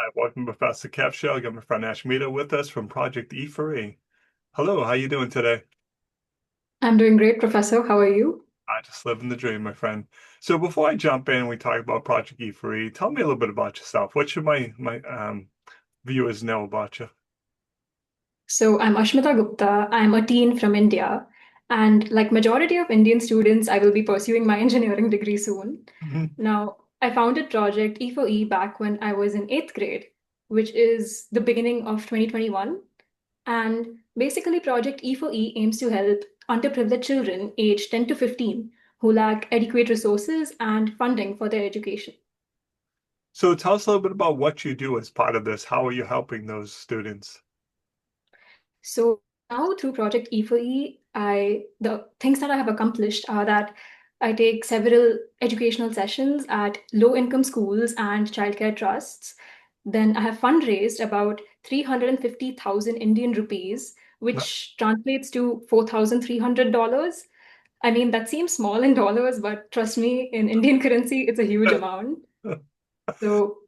Hi, welcome to Professor Kev Show. I got my friend Ashmita with us from Project E4E. Hello, how you doing today? I'm doing great, Professor. How are you? I just living the dream, my friend. So before I jump in and we talk about Project E4E, tell me a little bit about yourself. What should my viewers know about you? So I'm Ashmita Gupta. I'm a teen from India. And like majority of Indian students, I will be pursuing my engineering degree soon. Mhm. Now, I founded Project E4E back when I was in eighth grade, which is the beginning of 2021. And basically, Project E4E aims to help underprivileged children aged 10 to 15 who lack adequate resources and funding for their education. So tell us a little bit about what you do as part of this. How are you helping those students? So now through Project E4E, the things that I have accomplished are that I take several educational sessions at low-income schools and childcare trusts. Then I have fundraised about 350,000 Indian rupees, No. which translates to $4,300. I mean, that seems small in dollars, but trust me, in Indian currency, it's a huge amount. So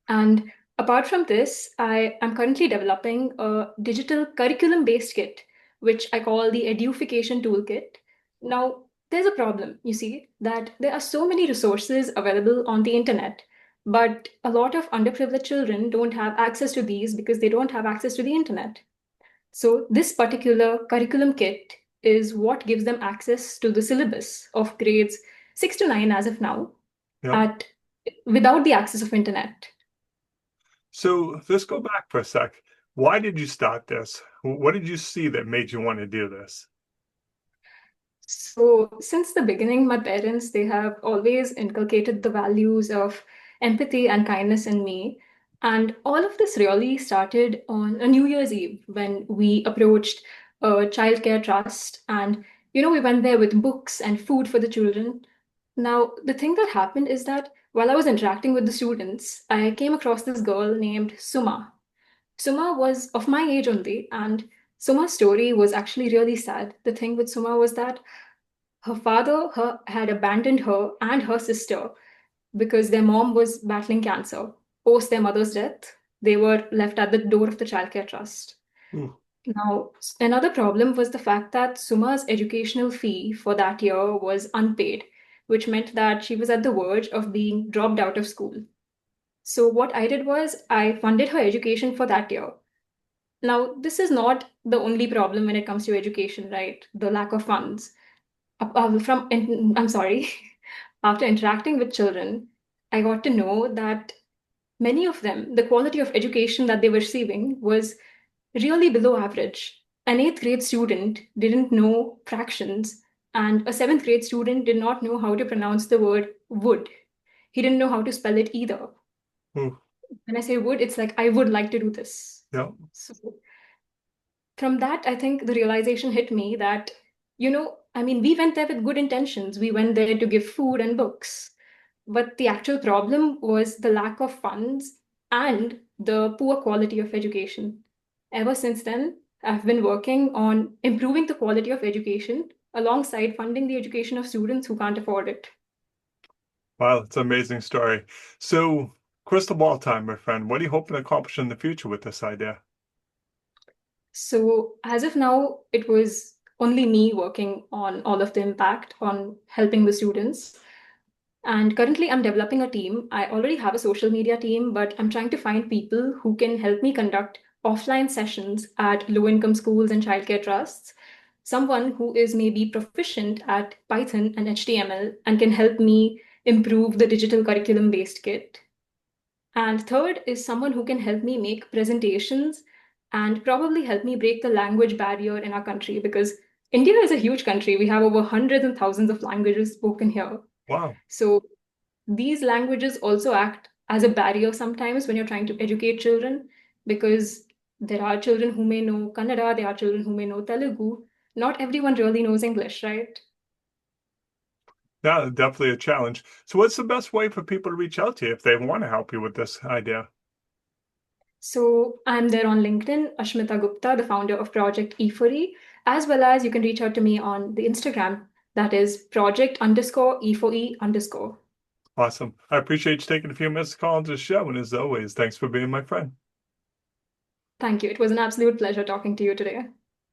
and apart from this, I am currently developing a digital curriculum based kit, which I call the Eduification Toolkit. Now, there's a problem, you see, that there are so many resources available on the internet, but a lot of underprivileged children don't have access to these because they don't have access to the internet. So, this particular curriculum kit is what gives them access to the syllabus of grades 6 to 9 as of now Yep. at without the access of internet. So let's go back for a sec. Why did you start this? What did you see that made you want to do this? So, since the beginning, my parents, they have always inculcated the values of empathy and kindness in me. And all of this really started on a New Year's Eve when we approached a childcare trust. And, we went there with books and food for the children. Now, the thing that happened is that while I was interacting with the students, I came across this girl named Suma. Suma was of my age only, and Suma's story was actually really sad. The thing with Suma was that her father had abandoned her and her sister because their mom was battling cancer. Post their mother's death, they were left at the door of the childcare trust. Ooh. Now, another problem was the fact that Suma's educational fee for that year was unpaid, which meant that she was at the verge of being dropped out of school. So, what I did was I funded her education for that year. Now, this is not the only problem when it comes to education, right? The lack of funds. I'm sorry, after interacting with children, I got to know that many of them, the quality of education that they were receiving was really below average. An eighth grade student didn't know fractions, and a seventh grade student did not know how to pronounce the word would. He didn't know how to spell it either. Ooh. When I say would, it's like I would like to do this. Yep. So from that, I think the realization hit me that, I mean, we went there with good intentions. We went there to give food and books. But the actual problem was the lack of funds and the poor quality of education. Ever since then, I've been working on improving the quality of education alongside funding the education of students who can't afford it. Wow, it's an amazing story. So, crystal ball time, my friend. What are you hoping to accomplish in the future with this idea? So, as of now, it was only me working on all of the impact on helping the students. And currently, I'm developing a team. I already have a social media team, but I'm trying to find people who can help me conduct offline sessions at low income schools and childcare trusts. Someone who is maybe proficient at Python and HTML and can help me improve the digital curriculum based kit. And third is someone who can help me make presentations and probably help me break the language barrier in our country because India is a huge country. We have over hundreds and thousands of languages spoken here. Wow. So these languages also act as a barrier sometimes when you're trying to educate children because there are children who may know Kannada, there are children who may know Telugu. Not everyone really knows English, right? Yeah, definitely a challenge. So, what's the best way for people to reach out to you if they want to help you with this idea? So I'm there on LinkedIn, Ashmita Gupta, the founder of Project E4E, as well as you can reach out to me on the Instagram, that is project underscore E4E underscore. Awesome. I appreciate you taking a few minutes to call into the show. And as always, thanks for being my friend. Thank you. It was an absolute pleasure talking to you today.